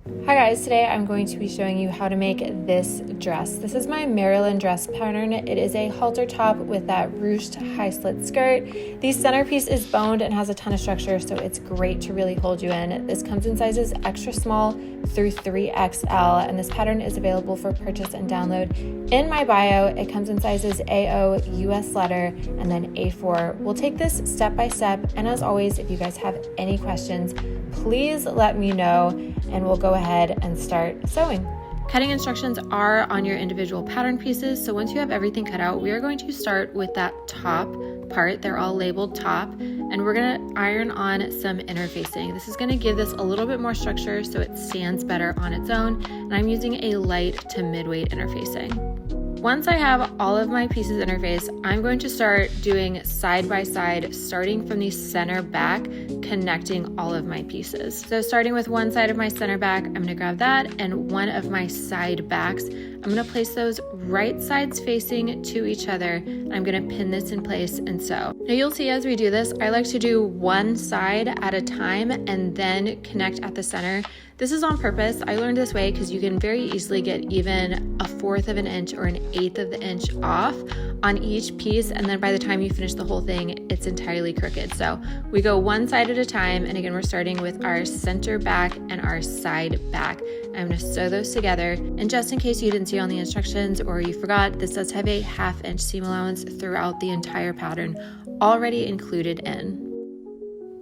Hi guys, today I'm going to be showing you how to make this dress. This is my Marilyn dress pattern. It is a halter top with that ruched high slit skirt. The centerpiece is boned and has a ton of structure, so it's great to really hold you in. This comes in sizes extra small through 3XL, and this pattern is available for purchase and download in my bio. It comes in sizes AO, US letter, and then A4. We'll take this step by step, and as always, if you guys have any questions, please let me know and we'll go ahead and start sewing. Cutting instructions are on your individual pattern pieces, so once you have everything cut out, we are going to start with that top part. They're all labeled top, and we're going to iron on some interfacing. This is going to give this a little bit more structure so it stands better on its own, and I'm using a light to mid-weight interfacing. Once I have all of my pieces interfaced, I'm going to start doing side by side, starting from the center back, connecting all of my pieces. So starting with one side of my center back, I'm going to grab that, and one of my side backs, I'm going to place those right sides facing to each other. I'm going to pin this in place and sew. Now you'll see as we do this, I like to do one side at a time and then connect at the center. This is on purpose. I learned this way because you can very easily get even 1/4 of an inch or an 1/8 of the inch off on each piece, and then by the time you finish the whole thing, it's entirely crooked. So we go one side at a time, and again, we're starting with our center back and our side back. I'm going to sew those together, and just in case you didn't see on the instructions or you forgot, this does have a 1/2 inch seam allowance throughout the entire pattern already included in.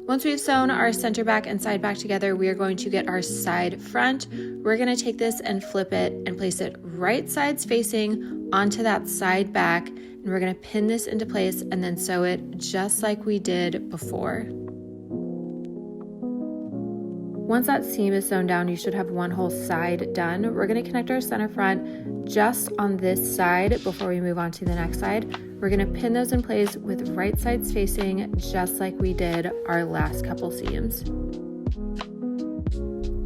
Once we've sewn our center back and side back together, we are going to get our side front. We're going to take this and flip it and place it right sides facing onto that side back, and we're going to pin this into place and then sew it just like we did before. Once that seam is sewn down, you should have one whole side done. We're going to connect our center front just on this side before we move on to the next side. We're going to pin those in place with right sides facing just like we did our last couple seams.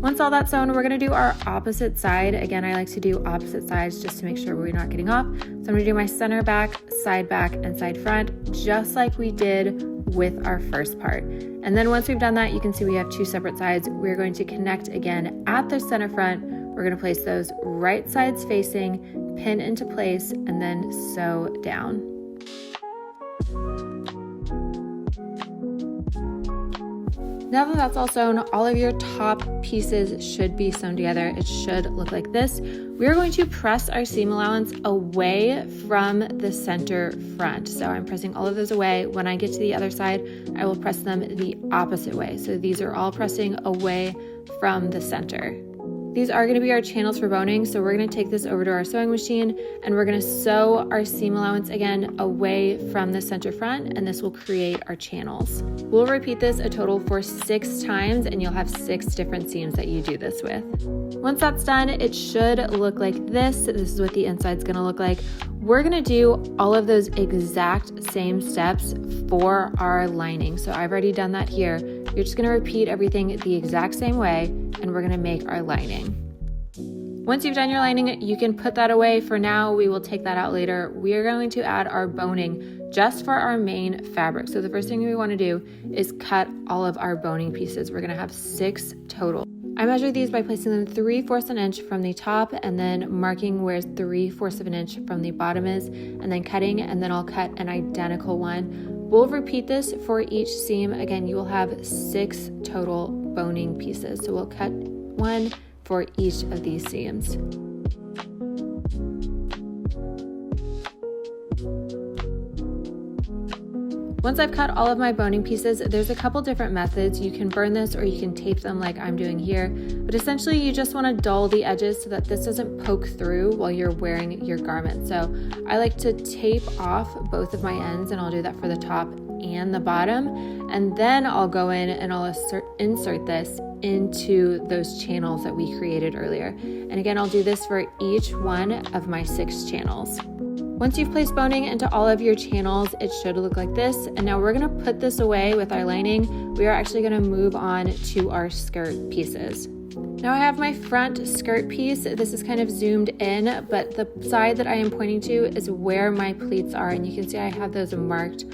Once all that's sewn, we're going to do our opposite side. Again, I like to do opposite sides just to make sure we're not getting off. So I'm going to do my center back, and side front, just like we did with our first part. And then once we've done that, you can see we have two separate sides. We're going to connect again at the center front. We're going to place those right sides facing, pin into place, and then sew down. Now that that's all sewn, all of your top pieces should be sewn together. It should look like this. We are going to press our seam allowance away from the center front. So I'm pressing all of those away. When I get to the other side, I will press them the opposite way. So these are all pressing away from the center. These are going to be our channels for boning, so we're going to take this over to our sewing machine and we're going to sew our seam allowance again away from the center front, and this will create our channels. We'll repeat this a total for 6 times, and you'll have 6 different seams that you do this with. Once that's done, it should look like this. This is what the inside's going to look like. We're going to do all of those exact same steps for our lining. So I've already done that here. You're just going to repeat everything the exact same way, and we're going to make our lining. Once you've done your lining, you can put that away for now. We will take that out later. We are going to add our boning just for our main fabric. So the first thing we want to do is cut all of our boning pieces. We're going to have 6 total. I measure these by placing them 3/4 an inch from the top and then marking where 3/4 of an inch from the bottom is, and then cutting, and then I'll cut an identical one. We'll repeat this for each seam. Again, you will have 6 total boning pieces. So we'll cut one for each of these seams. Once I've cut all of my boning pieces, there's a couple different methods. You can burn this or you can tape them like I'm doing here, but essentially you just want to dull the edges so that this doesn't poke through while you're wearing your garment. So I like to tape off both of my ends, and I'll do that for the top and the bottom, and then I'll go in and I'll insert this into those channels that we created earlier. And again, I'll do this for each one of my 6 channels. Once you've placed boning into all of your channels, it should look like this. And now we're going to put this away with our lining. We are actually going to move on to our skirt pieces. Now I have my front skirt piece. This is kind of zoomed in, but the side that I am pointing to is where my pleats are. And you can see I have those marked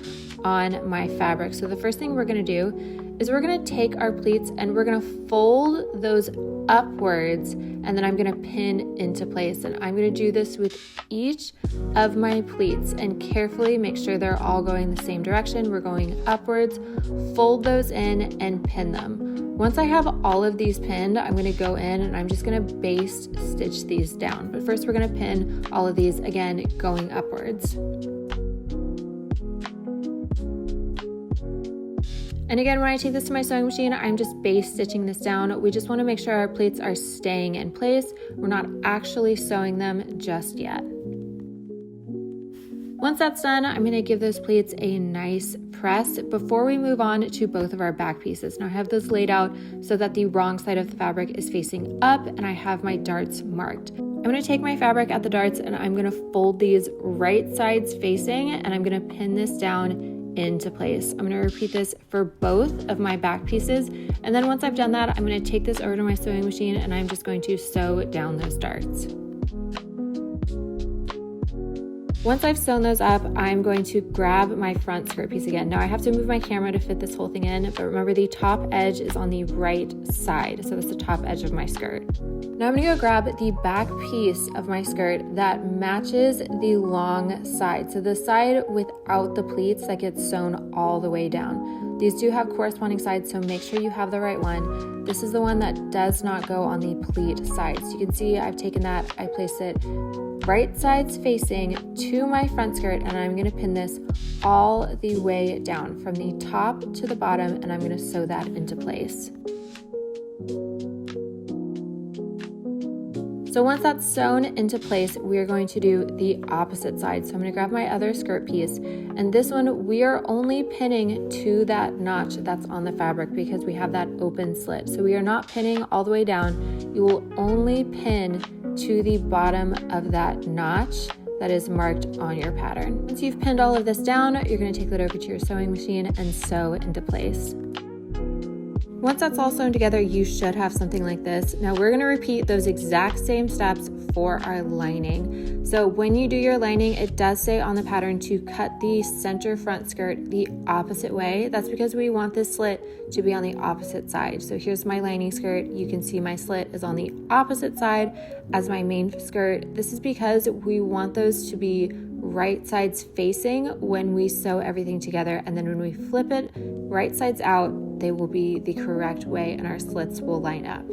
on my fabric. So the first thing we're going to do is we're gonna take our pleats and we're gonna fold those upwards, and then I'm gonna pin into place. And I'm gonna do this with each of my pleats and carefully make sure they're all going the same direction. We're going upwards, fold those in and pin them. Once I have all of these pinned, I'm gonna go in and I'm just gonna base stitch these down. But first we're gonna pin all of these, again, going upwards. And again, when I take this to my sewing machine, I'm just base stitching this down. We just want to make sure our pleats are staying in place. We're not actually sewing them just yet. Once that's done, I'm going to give those pleats a nice press before we move on to both of our back pieces. Now I have those laid out so that the wrong side of the fabric is facing up and I have my darts marked. I'm going to take my fabric at the darts and I'm going to fold these right sides facing, and I'm going to pin this down into place. I'm going to repeat this for both of my back pieces, and then once I've done that, I'm going to take this over to my sewing machine and I'm just going to sew down those darts. Once I've sewn those up, I'm going to grab my front skirt piece again. Now I have to move my camera to fit this whole thing in, but remember the top edge is on the right side, so that's the top edge of my skirt. Now I'm gonna go grab the back piece of my skirt that matches the long side, so the side without the pleats that gets sewn all the way down. These do have corresponding sides, so make sure you have the right one. This is the one that does not go on the pleat side. So you can see I've taken that, I placed it right sides facing to my front skirt, and I'm going to pin this all the way down from the top to the bottom, and I'm going to sew that into place. So once that's sewn into place, we are going to do the opposite side. So I'm going to grab my other skirt piece, and this one we are only pinning to that notch that's on the fabric because we have that open slit. So we are not pinning all the way down. You will only pin to the bottom of that notch that is marked on your pattern. Once you've pinned all of this down, you're going to take that over to your sewing machine and sew into place. Once that's all sewn together, you should have something like this. Now we're going to repeat those exact same steps for our lining. So when you do your lining, it does say on the pattern to cut the center front skirt the opposite way. That's because we want this slit to be on the opposite side. So here's my lining skirt. You can see my slit is on the opposite side as my main skirt. This is because we want those to be right sides facing when we sew everything together, and then when we flip it right sides out, they will be the correct way and our slits will line up.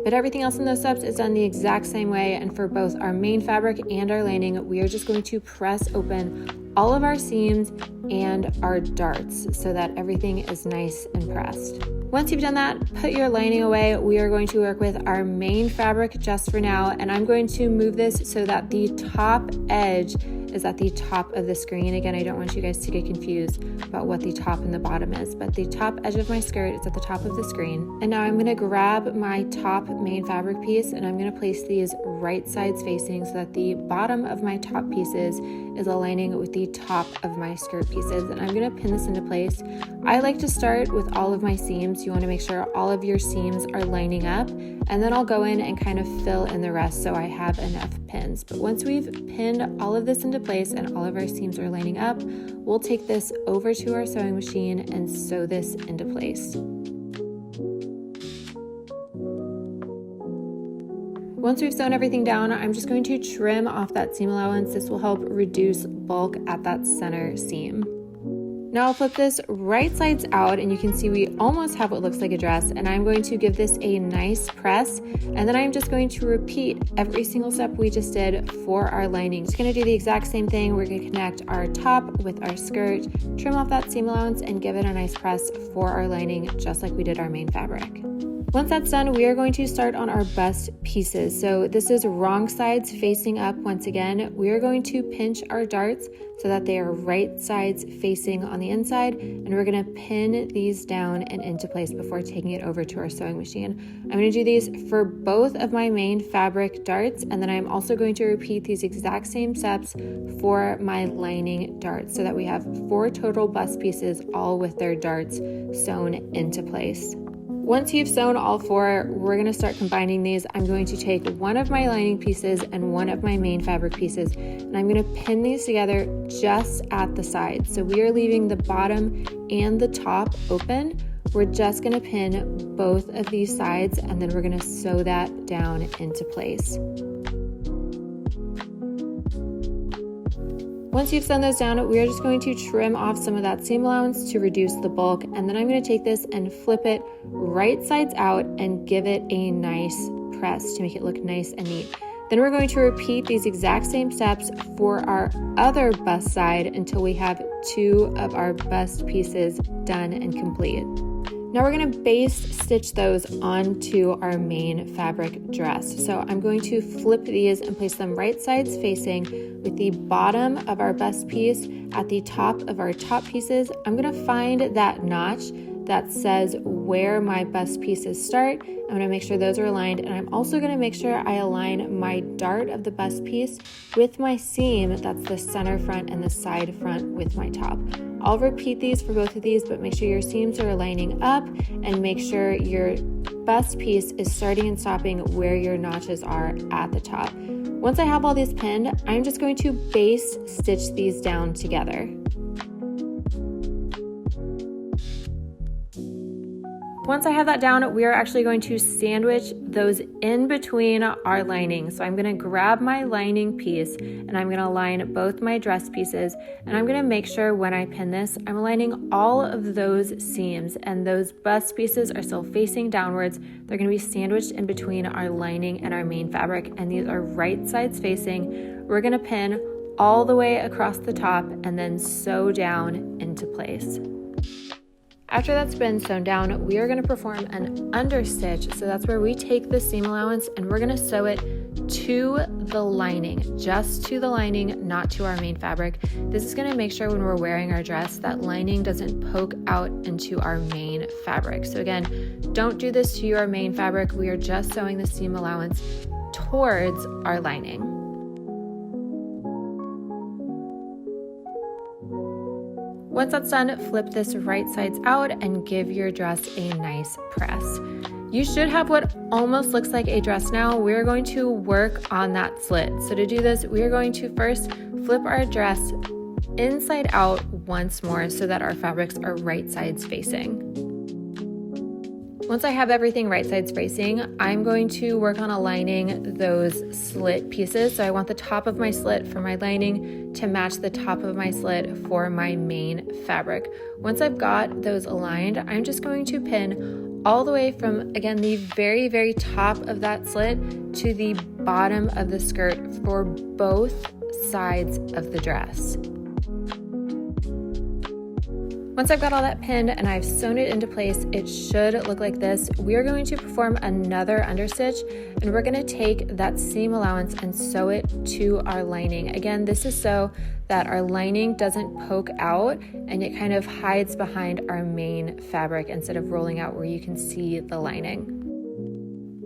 But everything else in those steps is done the exact same way, and for both our main fabric and our lining, we are just going to press open all of our seams and our darts so that everything is nice and pressed. Once you've done that, put your lining away. We are going to work with our main fabric just for now, and I'm going to move this so that the top edge is at the top of the screen. Again, I don't want you guys to get confused about what the top and the bottom is, but the top edge of my skirt is at the top of the screen. And now I'm going to grab my top main fabric piece and I'm going to place these right sides facing so that the bottom of my top pieces is aligning with the top of my skirt pieces. And I'm going to pin this into place. I like to start with all of my seams. You want to make sure all of your seams are lining up, and then I'll go in and kind of fill in the rest so I have enough pins. But once we've pinned all of this into place and all of our seams are lining up, we'll take this over to our sewing machine and sew this into place. Once we've sewn everything down, I'm just going to trim off that seam allowance. This will help reduce bulk at that center seam. Now I'll flip this right sides out and you can see we almost have what looks like a dress, and I'm going to give this a nice press, and then I'm just going to repeat every single step we just did for our lining. Just going to do the exact same thing. We're going to connect our top with our skirt, trim off that seam allowance, and give it a nice press for our lining just like we did our main fabric. Once that's done, we are going to start on our bust pieces. So this is wrong sides facing up. Once again, we are going to pinch our darts so that they are right sides facing on the inside, and we're going to pin these down and into place before taking it over to our sewing machine. I'm going to do these for both of my main fabric darts, and then I'm also going to repeat these exact same steps for my lining darts so that we have 4 total bust pieces, all with their darts sewn into place. Once you've sewn all 4, we're going to start combining these. I'm going to take one of my lining pieces and one of my main fabric pieces, and I'm going to pin these together just at the sides. So we are leaving the bottom and the top open. We're just gonna pin both of these sides and then we're gonna sew that down into place. Once you've sewn those down, we are just going to trim off some of that seam allowance to reduce the bulk, and then I'm going to take this and flip it right sides out and give it a nice press to make it look nice and neat. Then we're going to repeat these exact same steps for our other bust side until we have 2 of our bust pieces done and complete. Now we're going to base stitch those onto our main fabric dress. So I'm going to flip these and place them right sides facing with the bottom of our bust piece at the top of our top pieces. I'm going to find that notch that says where my bust pieces start. I'm going to make sure those are aligned, and I'm also going to make sure I align my dart of the bust piece with my seam that's the center front and the side front with my top. I'll repeat these for both of these, but make sure your seams are lining up and make sure your bust piece is starting and stopping where your notches are at the top. Once I have all these pinned, I'm just going to base stitch these down together. Once I have that down, we are actually going to sandwich those in between our lining. So I'm gonna grab my lining piece and I'm gonna line both my dress pieces, and I'm gonna make sure when I pin this, I'm aligning all of those seams, and those bust pieces are still facing downwards. They're gonna be sandwiched in between our lining and our main fabric, and these are right sides facing. We're gonna pin all the way across the top and then sew down into place. After that's been sewn down, we are going to perform an understitch. So that's where we take the seam allowance and we're going to sew it to the lining, just to the lining, not to our main fabric. This is going to make sure when we're wearing our dress, that lining doesn't poke out into our main fabric. So again, don't do this to your main fabric. We are just sewing the seam allowance towards our lining. Once that's done, flip this right sides out and give your dress a nice press. You should have what almost looks like a dress now. We're going to work on that slit. So to do this, we are going to first flip our dress inside out once more so that our fabrics are right sides facing. Once I have everything right sides facing, I'm going to work on aligning those slit pieces. So I want the top of my slit for my lining to match the top of my slit for my main fabric. Once I've got those aligned, I'm just going to pin all the way from, again, the very, very top of that slit to the bottom of the skirt for both sides of the dress. Once I've got all that pinned and I've sewn it into place, it should look like this. We are going to perform another understitch, and we're going to take that seam allowance and sew it to our lining. Again, this is so that our lining doesn't poke out and it kind of hides behind our main fabric instead of rolling out where you can see the lining.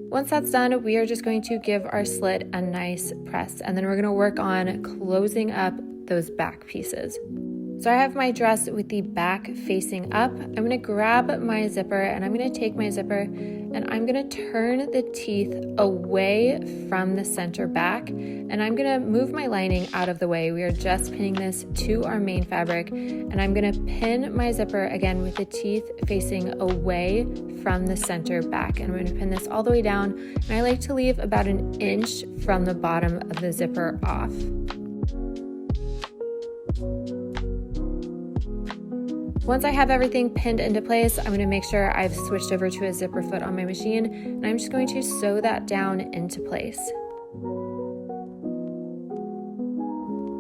Once that's done, we are just going to give our slit a nice press, and then we're going to work on closing up those back pieces. So I have my dress with the back facing up. I'm going to grab my zipper and I'm going to take my zipper and I'm going to turn the teeth away from the center back, and I'm going to move my lining out of the way. We are just pinning this to our main fabric, and I'm going to pin my zipper again with the teeth facing away from the center back, and I'm going to pin this all the way down, and I like to leave about 1 inch from the bottom of the zipper off. Once I have everything pinned into place, I'm going to make sure I've switched over to a zipper foot on my machine, and I'm just going to sew that down into place.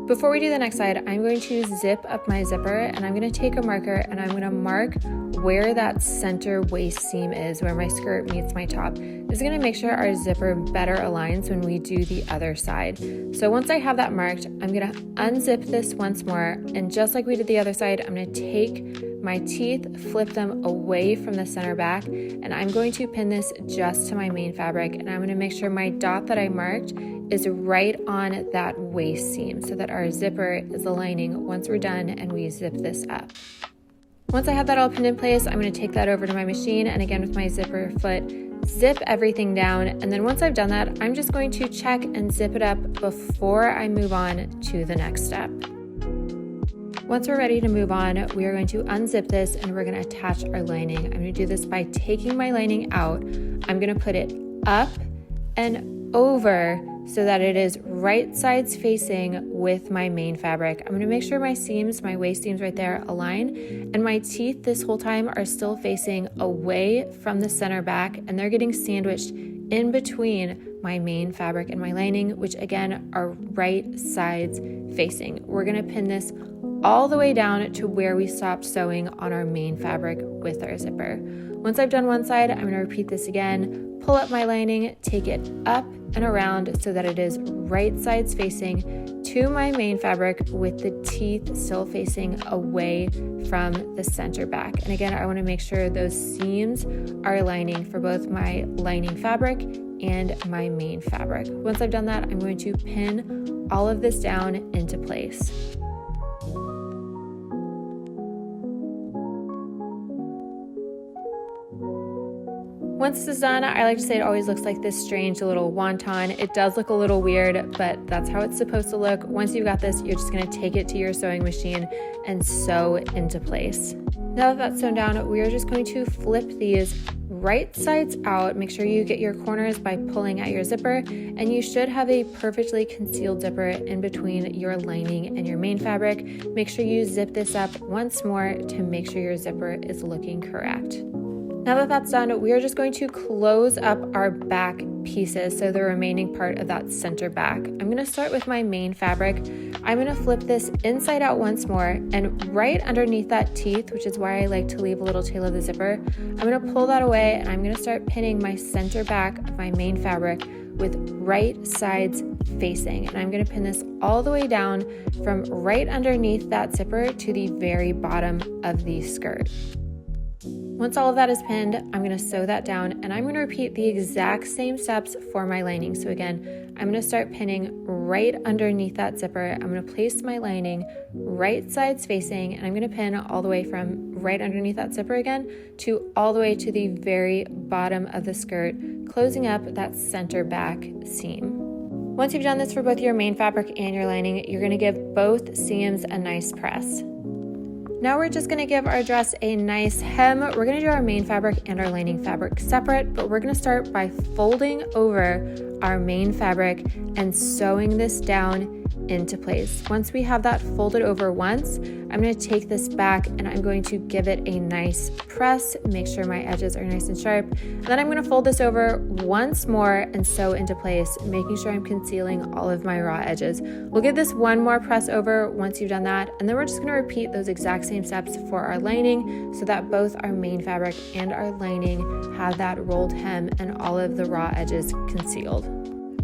Before we do the next side, I'm going to zip up my zipper, and I'm going to take a marker and I'm going to mark where that center waist seam is, where my skirt meets my top. This is going to make sure our zipper better aligns when we do the other side. So once I have that marked, I'm going to unzip this once more, and just like we did the other side, I'm going to take my teeth, flip them away from the center back, and I'm going to pin this just to my main fabric, and I'm going to make sure my dot that I marked is right on that waist seam so that our zipper is aligning once we're done and we zip this up. Once I have that all pinned in place, I'm going to take that over to my machine, and again with my zipper foot, zip everything down, and then once I've done that, I'm just going to check and zip it up before I move on to the next step. Once we're ready to move on, we are going to unzip this and we're going to attach our lining. I'm going to do this by taking my lining out. I'm going to put it up and over so that it is right sides facing with my main fabric. I'm going to make sure my seams, my waist seams right there, align, and my teeth this whole time are still facing away from the center back, and they're getting sandwiched in between my main fabric and my lining, which again are right sides facing. We're going to pin this all the way down to where we stopped sewing on our main fabric with our zipper. Once I've done one side, I'm going to repeat this again, pull up my lining, take it up and around so that it is right sides facing to my main fabric with the teeth still facing away from the center back. And again, I want to make sure those seams are aligning for both my lining fabric and my main fabric. Once I've done that, I'm going to pin all of this down into place. Once this is done, I like to say it always looks like this strange little wonton. It does look a little weird, but that's how it's supposed to look. Once you've got this, you're just going to take it to your sewing machine and sew into place. Now that that's sewn down, we are just going to flip these right sides out. Make sure you get your corners by pulling at your zipper, and you should have a perfectly concealed zipper in between your lining and your main fabric. Make sure you zip this up once more to make sure your zipper is looking correct. Now that that's done, we are just going to close up our back pieces, so the remaining part of that center back. I'm going to start with my main fabric. I'm going to flip this inside out once more, and right underneath that teeth, which is why I like to leave a little tail of the zipper, I'm going to pull that away and I'm going to start pinning my center back of my main fabric with right sides facing. And I'm going to pin this all the way down from right underneath that zipper to the very bottom of the skirt. Once all of that is pinned, I'm going to sew that down, and I'm going to repeat the exact same steps for my lining. So again, I'm going to start pinning right underneath that zipper. I'm going to place my lining right sides facing, and I'm going to pin all the way from right underneath that zipper again to all the way to the very bottom of the skirt, closing up that center back seam. Once you've done this for both your main fabric and your lining, you're going to give both seams a nice press. Now we're just going to give our dress a nice hem. We're going to do our main fabric and our lining fabric separate, but we're going to start by folding over our main fabric and sewing this down into place. Once we have that folded over once, I'm going to take this back and I'm going to give it a nice press, make sure my edges are nice and sharp. And then I'm going to fold this over once more and sew into place, making sure I'm concealing all of my raw edges. We'll give this one more press over once you've done that, and then we're just going to repeat those exact same steps for our lining so that both our main fabric and our lining have that rolled hem and all of the raw edges concealed.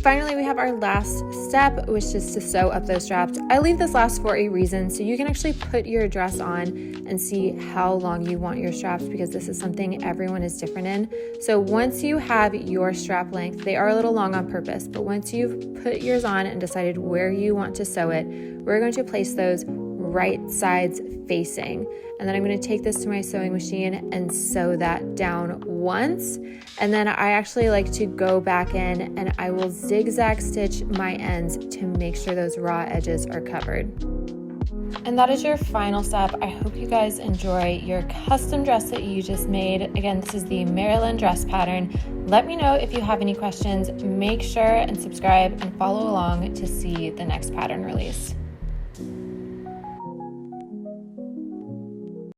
Finally, we have our last step, which is to sew up those straps. I leave this last for a reason, so you can actually put your dress on and see how long you want your straps, because this is something everyone is different in. So once you have your strap length, they are a little long on purpose, but once you've put yours on and decided where you want to sew it, we're going to place those right sides facing. And then I'm going to take this to my sewing machine and sew that down once. And then I actually like to go back in and I will zigzag stitch my ends to make sure those raw edges are covered. And that is your final step. I hope you guys enjoy your custom dress that you just made. Again, this is the Marilyn dress pattern. Let me know if you have any questions. Make sure and subscribe and follow along to see the next pattern release.